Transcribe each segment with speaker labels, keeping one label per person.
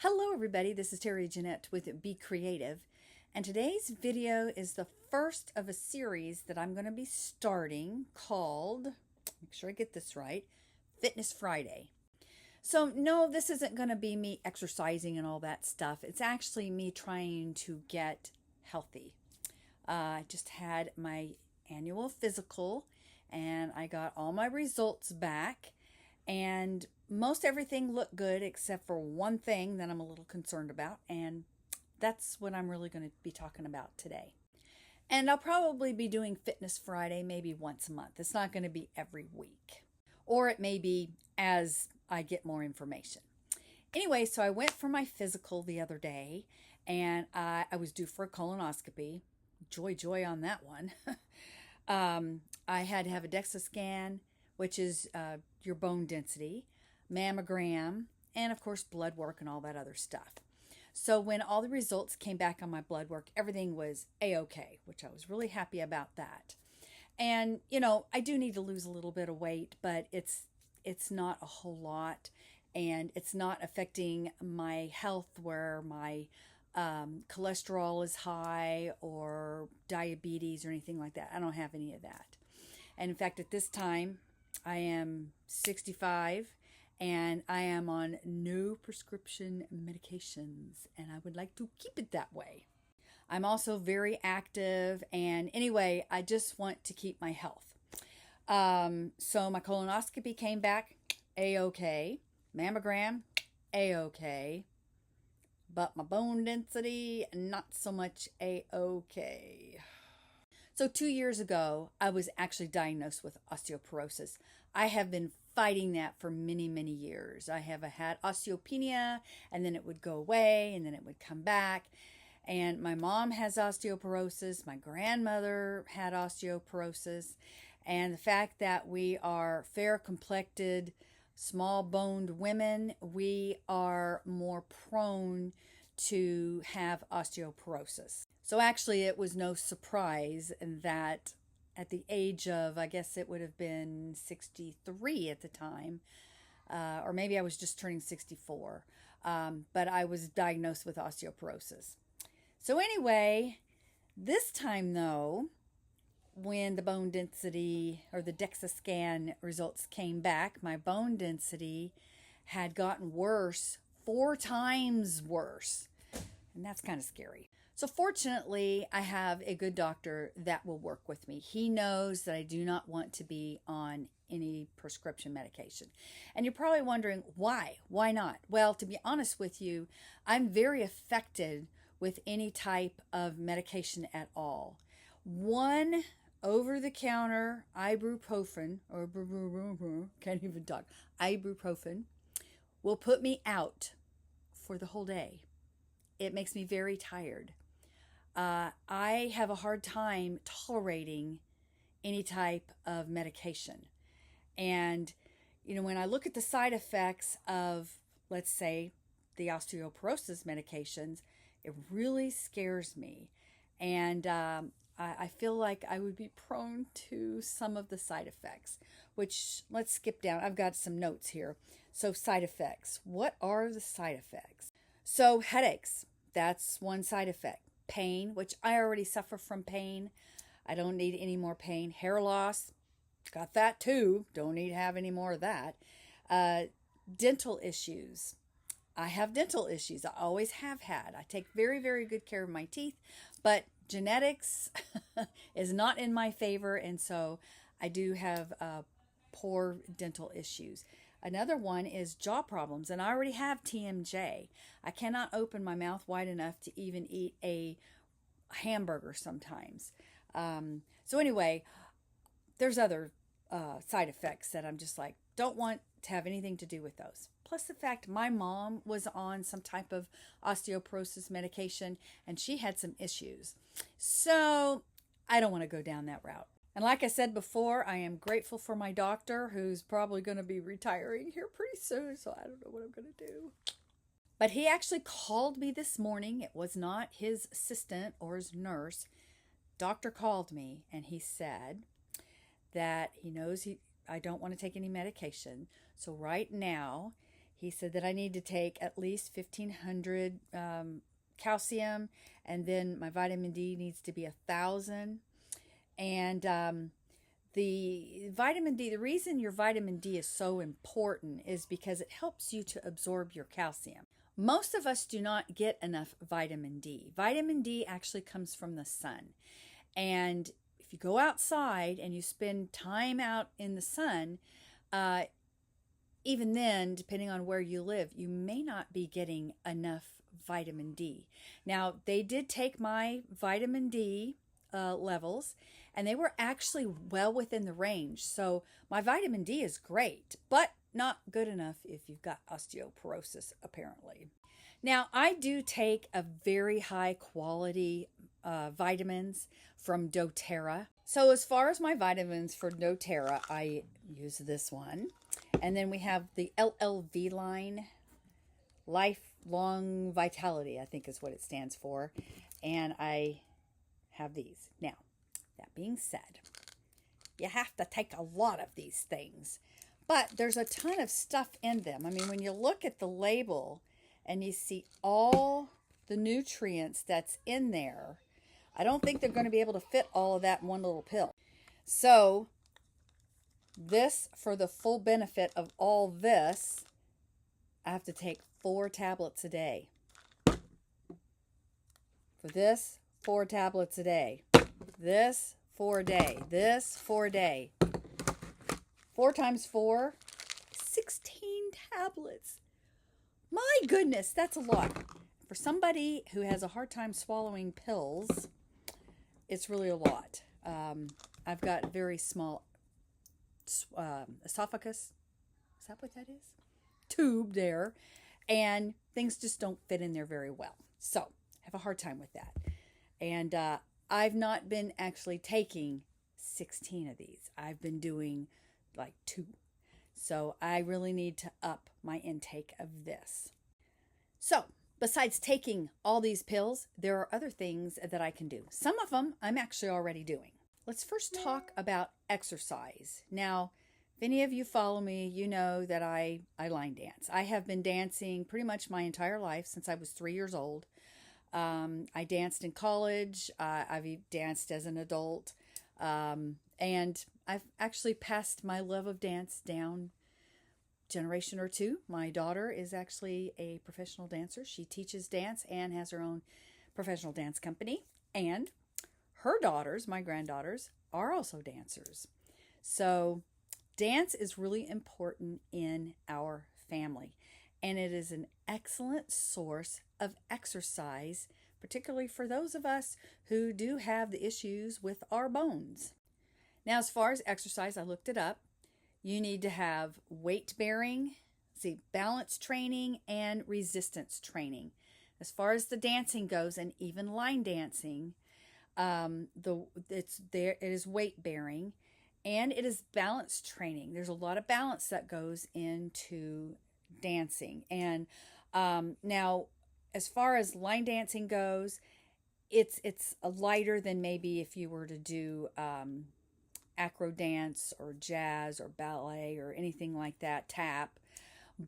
Speaker 1: Hello everybody, this is Terry Jeanette with Be Creative, and today's video is the first of a series that I'm going to be starting called, make sure I get this right, Fitness Friday. So no, this isn't going to be me exercising and all that stuff. It's actually me trying to get healthy. I just had my annual physical and I got all my results back, and most everything looked good except for one thing that I'm a little concerned about, and that's what I'm really going to be talking about today. And I'll probably be doing Fitness Friday maybe once a month. It's not going to be every week, or it may be as I get more information. Anyway, so I went for my physical the other day, and I was due for a colonoscopy. Joy on that one. I had to have a DEXA scan, which is your bone density, mammogram, and of course blood work and all that other stuff. So when all the results came back on my blood work, everything was a-okay, which I was really happy about that. And you know, I do need to lose a little bit of weight, but it's not a whole lot, and it's not affecting my health where my cholesterol is high or diabetes or anything like that. I don't have any of that. And in fact, at this time, I am 65 and I am on no prescription medications, and I would like to keep it that way. I'm also very active, and anyway, I just want to keep my health. So my colonoscopy came back a-okay, mammogram a-okay, but my bone density not so much a-okay. So 2 years ago, I was actually diagnosed with osteoporosis. I have been fighting that for many years. I have had osteopenia, and then it would go away, and then it would come back. And my mom has osteoporosis. My grandmother had osteoporosis. And the fact that we are fair-complected, small-boned women, we are more prone to have osteoporosis. So actually, it was no surprise that at the age of, I guess it would have been 63 at the time, or maybe I was just turning 64, but I was diagnosed with osteoporosis. So anyway, this time though, when the bone density or the DEXA scan results came back, my bone density had gotten worse, 4 times worse, and that's kind of scary. So fortunately, I have a good doctor that will work with me. He knows that I do not want to be on any prescription medication. And you're probably wondering, why? Why not? Well, to be honest with you, I'm very affected with any type of medication at all. One over-the-counter ibuprofen, or can't even talk, ibuprofen, will put me out for the whole day. It makes me very tired. I have a hard time tolerating any type of medication. And, you know, when I look at the side effects of, let's say, the osteoporosis medications, it really scares me. And I feel like I would be prone to some of the side effects, which, let's skip down. I've got some notes here. So side effects. What are the side effects? So headaches, that's one side effect. Pain, which I already suffer from pain. I don't need any more pain. Hair loss, got that too. Don't need to have any more of that. Dental issues. I have dental issues. I always have had. I take very good care of my teeth, but genetics is not in my favor, and so I do have poor dental issues. Another one is jaw problems, and I already have TMJ. I cannot open my mouth wide enough to even eat a hamburger sometimes. So anyway, there's other side effects that I'm just like, don't want to have anything to do with those. Plus the fact my mom was on some type of osteoporosis medication, and she had some issues. So I don't want to go down that route. And like I said before, I am grateful for my doctor, who's probably going to be retiring here pretty soon, so I don't know what I'm going to do. But he actually called me this morning. It was not his assistant or his nurse. Doctor called me, and he said that he knows I don't want to take any medication. So right now, He said that I need to take at least 1,500 calcium, and then my vitamin D needs to be 1,000. And the vitamin D, the reason your vitamin D is so important is because it helps you to absorb your calcium. Most of us do not get enough vitamin D. Vitamin D actually comes from the sun. And if you go outside and you spend time out in the sun, even then, depending on where you live, you may not be getting enough vitamin D. Now, they did take my vitamin D levels, and they were actually well within the range. So my vitamin D is great, but not good enough if you've got osteoporosis, apparently. Now, I do take a very high quality vitamins from doTERRA. So as far as my vitamins for doTERRA, I use this one. And then we have the LLV line, Lifelong Vitality, I think is what it stands for. And I have these. Now, that being said, you have to take a lot of these things. But there's a ton of stuff in them. I mean, when you look at the label and you see all the nutrients that's in there, I don't think they're going to be able to fit all of that in one little pill. So this, for the full benefit of all this, I have to take 4 tablets a day. For this, 4 tablets a day. This, 4 a day. This, 4 a day. 4 times 4, 16 tablets. My goodness, that's a lot. For somebody who has a hard time swallowing pills, it's really a lot. I've got very small esophagus. Is that what that is? Tube there. And things just don't fit in there very well. So I have a hard time with that. And I've not been actually taking 16 of these. I've been doing like 2. So I really need to up my intake of this. So besides taking all these pills, there are other things that I can do. Some of them I'm actually already doing. Let's first talk about exercise. Now, if any of you follow me, you know that I line dance. I have been dancing pretty much my entire life since I was 3 years old. I danced in college. I've danced as an adult. And I've actually passed my love of dance down generation or 2. My daughter is actually a professional dancer. She teaches dance and has her own professional dance company. And her daughters, my granddaughters, are also dancers. So dance is really important in our family. And it is an excellent source of exercise, particularly for those of us who do have the issues with our bones. Now, as far as exercise, I looked it up. You need to have weight bearing, balance training, and resistance training. As far as the dancing goes, and even line dancing, it is weight bearing, and it is balance training. There's a lot of balance that goes into dancing. And now, as far as line dancing goes, it's lighter than maybe if you were to do acro dance or jazz or ballet or anything like that, tap,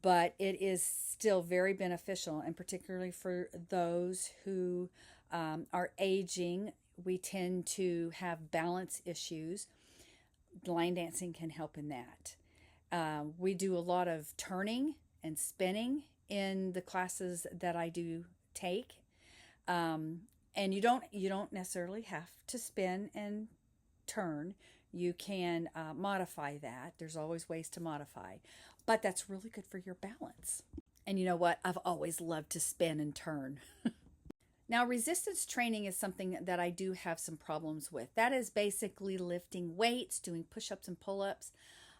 Speaker 1: but it is still very beneficial, and particularly for those who are aging. We tend to have balance issues. Line dancing can help in that. We do a lot of turning and spinning in the classes that I do take, and you don't necessarily have to spin and turn. You can modify that. There's always ways to modify, but that's really good for your balance. And you know what? I've always loved to spin and turn. Now, resistance training is something that I do have some problems with. That is basically lifting weights, doing push-ups and pull-ups.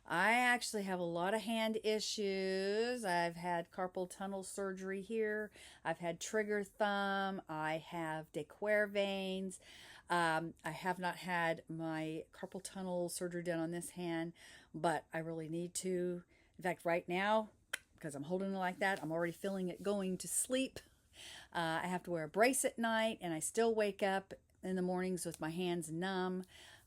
Speaker 1: I actually have a lot of hand issues. I've had carpal tunnel surgery here. I've had trigger thumb. I have de Quervains. I have not had my carpal tunnel surgery done on this hand, but I really need to. In fact, right now, because I'm holding it like that, I'm already feeling it going to sleep. I have to wear a brace at night, and I still wake up in the mornings with my hands numb.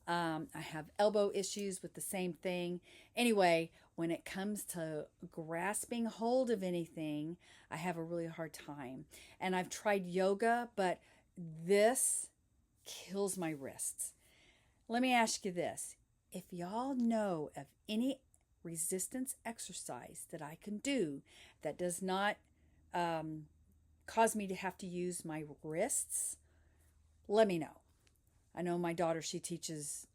Speaker 1: I have elbow issues with the same thing. Anyway, when it comes to grasping hold of anything, I have a really hard time. And I've tried yoga, but this kills my wrists. Let me ask you this. If y'all know of any resistance exercise that I can do that does not cause me to have to use my wrists, let me know. I know my daughter, she teaches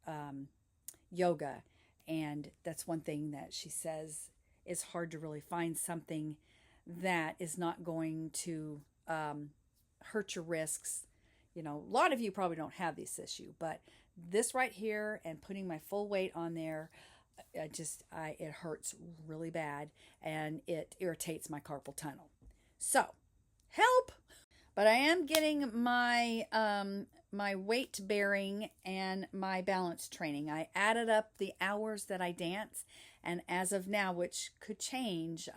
Speaker 1: yoga, and that's one thing that she says is hard to really find something that is not going to hurt your wrists. You know, a lot of you probably don't have this issue, but this right here and putting my full weight on there, it hurts really bad, and it irritates my carpal tunnel. So, help! But I am getting my my weight bearing and my balance training. I added up the hours that I dance, and as of now, which could change,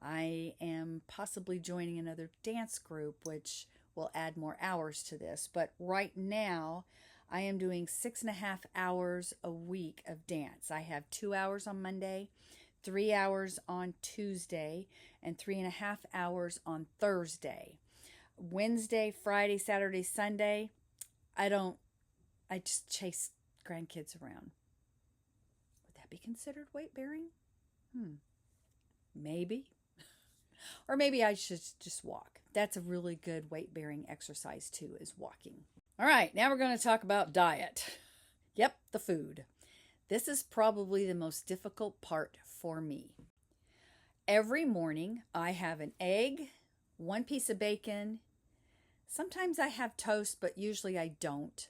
Speaker 1: I am possibly joining another dance group, which will add more hours to this. But right now, I am doing 6.5 hours a week of dance. I have 2 hours on Monday, 3 hours on Tuesday, and 3.5 hours on Thursday. Wednesday, Friday, Saturday, Sunday, I just chase grandkids around. Would that be considered weight bearing? Maybe. Or maybe I should just walk. That's a really good weight bearing exercise too, is walking. All right, now we're going to talk about diet. Yep, the food. This is probably the most difficult part for me. Every morning I have an egg, 1 piece of bacon. Sometimes I have toast, but usually I don't.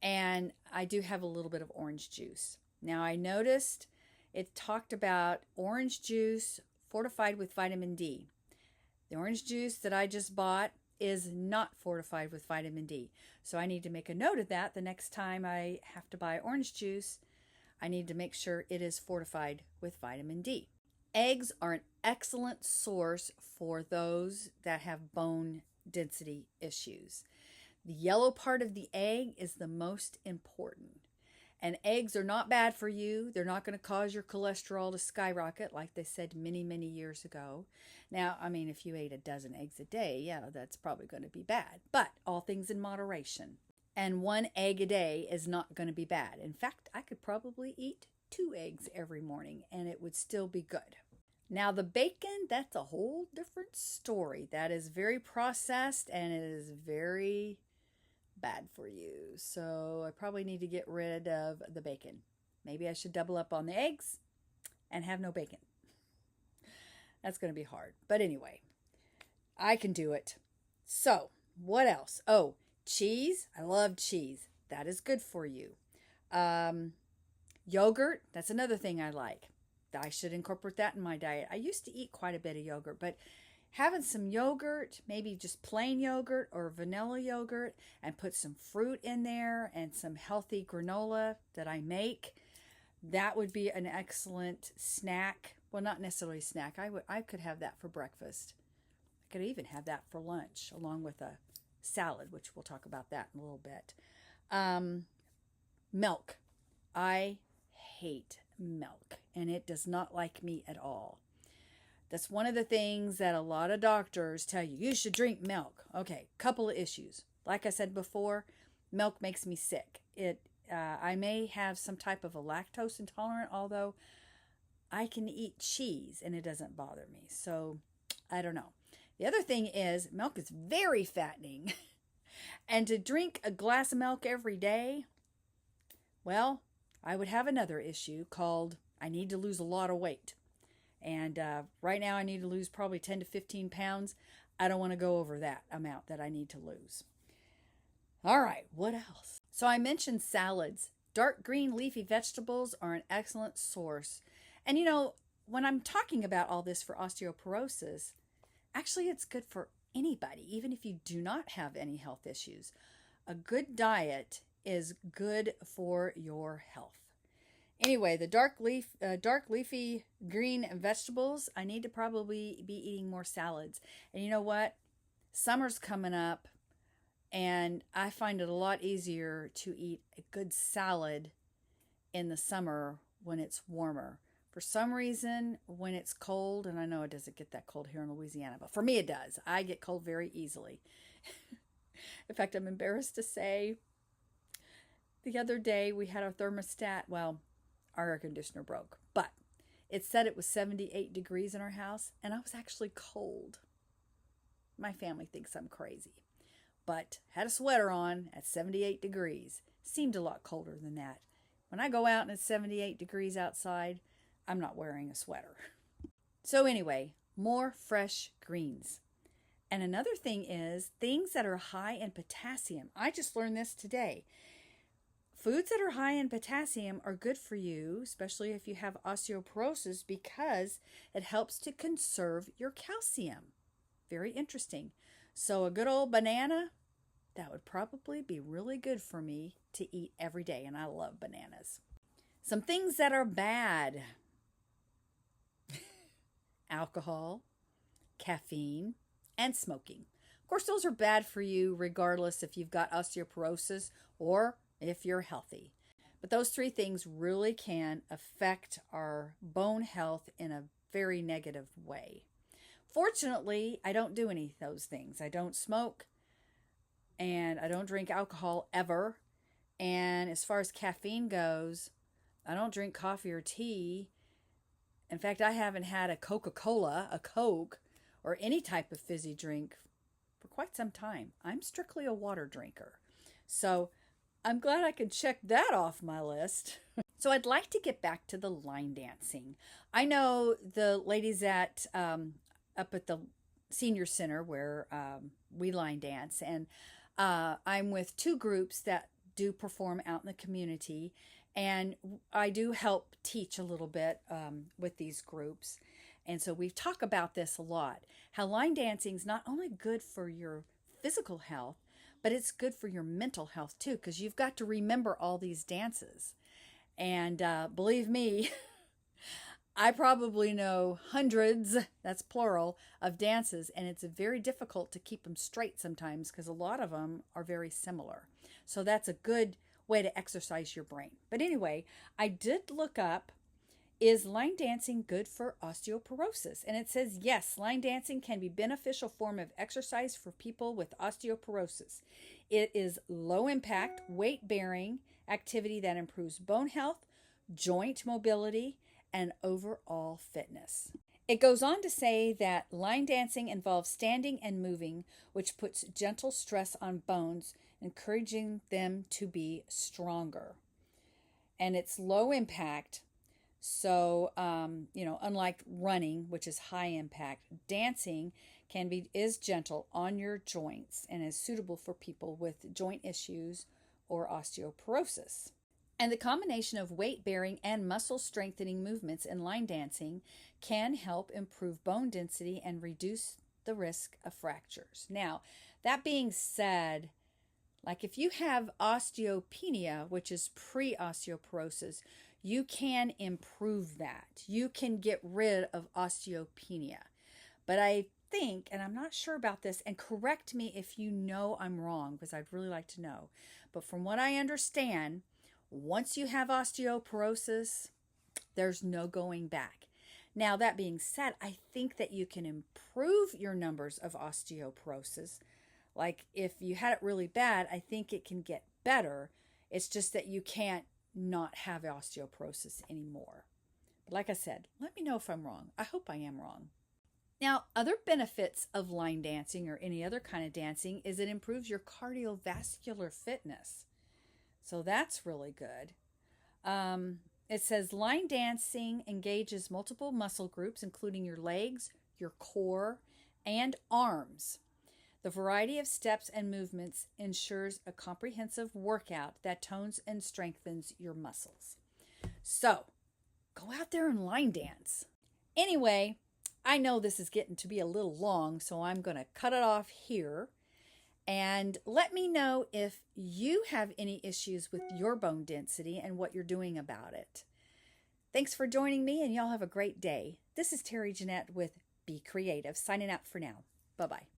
Speaker 1: And I do have a little bit of orange juice. Now I noticed it talked about orange juice fortified with vitamin D. The orange juice that I just bought is not fortified with vitamin D. So I need to make a note of that the next time I have to buy orange juice. I need to make sure it is fortified with vitamin D. Eggs are an excellent source for those that have bone density issues. The yellow part of the egg is the most important. And eggs are not bad for you. They're not going to cause your cholesterol to skyrocket like they said many, many years ago. Now, I mean, if you ate a dozen eggs a day, yeah, that's probably going to be bad. But all things in moderation. And 1 egg a day is not going to be bad. In fact, I could probably eat 2 eggs every morning and it would still be good. Now, the bacon, that's a whole different story. That is very processed and it is very bad for you. So I probably need to get rid of the bacon. Maybe I should double up on the eggs and have no bacon. That's going to be hard. But anyway, I can do it. So what else? Oh, cheese. I love cheese. That is good for you. Yogurt. That's another thing I like. I should incorporate that in my diet. I used to eat quite a bit of yogurt, but having some yogurt, maybe just plain yogurt or vanilla yogurt, and put some fruit in there and some healthy granola that I make, that would be an excellent snack. Well, not necessarily a snack. I could have that for breakfast. I could even have that for lunch along with a salad, which we'll talk about that in a little bit. Milk. I hate milk, and it does not like me at all. That's one of the things that a lot of doctors tell you. You should drink milk. Okay, couple of issues. Like I said before, milk makes me sick. I may have some type of a lactose intolerant, although I can eat cheese and it doesn't bother me. So I don't know. The other thing is milk is very fattening. And to drink a glass of milk every day, well, I would have another issue called I need to lose a lot of weight. And right now I need to lose probably 10 to 15 pounds. I don't want to go over that amount that I need to lose. All right, what else? So I mentioned salads. Dark green leafy vegetables are an excellent source. And you know, when I'm talking about all this for osteoporosis, actually it's good for anybody, even if you do not have any health issues. A good diet is good for your health. Anyway, the dark leafy green vegetables, I need to probably be eating more salads. And you know what? Summer's coming up, and I find it a lot easier to eat a good salad in the summer when it's warmer For some reason, when it's cold, and I know it doesn't get that cold here in Louisiana, but for me it does. I get cold very easily. In fact, I'm embarrassed to say the other day we had our thermostat, well, our air conditioner broke, but it said it was 78 degrees in our house, and I was actually cold. My family thinks I'm crazy, but had a sweater on at 78 degrees. Seemed a lot colder than that. When I go out and it's 78 degrees outside, I'm not wearing a sweater. So anyway, more fresh greens. And another thing is things that are high in potassium. I just learned this today. Foods that are high in potassium are good for you, especially if you have osteoporosis, because it helps to conserve your calcium. Very interesting. So a good old banana, that would probably be really good for me to eat every day, and I love bananas. Some things that are bad. Alcohol, caffeine, and smoking. Of course, those are bad for you regardless if you've got osteoporosis or if you're healthy. But those three things really can affect our bone health in a very negative way. Fortunately, I don't do any of those things. I don't smoke and I don't drink alcohol ever. And as far as caffeine goes, I don't drink coffee or tea. In fact, I haven't had a Coca-Cola, a Coke, or any type of fizzy drink for quite some time. I'm strictly a water drinker. So I'm glad I could check that off my list. So I'd like to get back to the line dancing. I know the ladies at up at the senior center where we line dance, and I'm with two groups that do perform out in the community, and I do help teach a little bit with these groups. And so we've talked about this a lot, how line dancing is not only good for your physical health, but it's good for your mental health too, because you've got to remember all these dances. And believe me, I probably know hundreds, that's plural, of dances, and it's very difficult to keep them straight sometimes because a lot of them are very similar. So that's a good way to exercise your brain. But anyway, I did look up, is line dancing good for osteoporosis? And it says, yes, line dancing can be a beneficial form of exercise for people with osteoporosis. It is low impact, weight bearing activity that improves bone health, joint mobility, and overall fitness. It goes on to say that line dancing involves standing and moving, which puts gentle stress on bones, encouraging them to be stronger. And it's low impact. So, unlike running, which is high impact, dancing is gentle on your joints and is suitable for people with joint issues or osteoporosis. And the combination of weight-bearing and muscle-strengthening movements in line dancing can help improve bone density and reduce the risk of fractures. Now, that being said, like if you have osteopenia, which is pre-osteoporosis, you can improve that. You can get rid of osteopenia. But I think, and I'm not sure about this, and correct me if you know I'm wrong, because I'd really like to know. But from what I understand, once you have osteoporosis, there's no going back. Now, that being said, I think that you can improve your numbers of osteoporosis. Like if you had it really bad, I think it can get better. It's just that you can't not have osteoporosis anymore. But like I said, let me know if I'm wrong. I hope I am wrong. Now, other benefits of line dancing or any other kind of dancing is it improves your cardiovascular fitness. So that's really good. It says line dancing engages multiple muscle groups, including your legs, your core, and arms. The variety of steps and movements ensures a comprehensive workout that tones and strengthens your muscles. So, go out there and line dance. Anyway, I know this is getting to be a little long, so I'm going to cut it off here. And let me know if you have any issues with your bone density and what you're doing about it. Thanks for joining me, and y'all have a great day. This is Terry Jeanette with Be Creative, signing out for now. Bye-bye.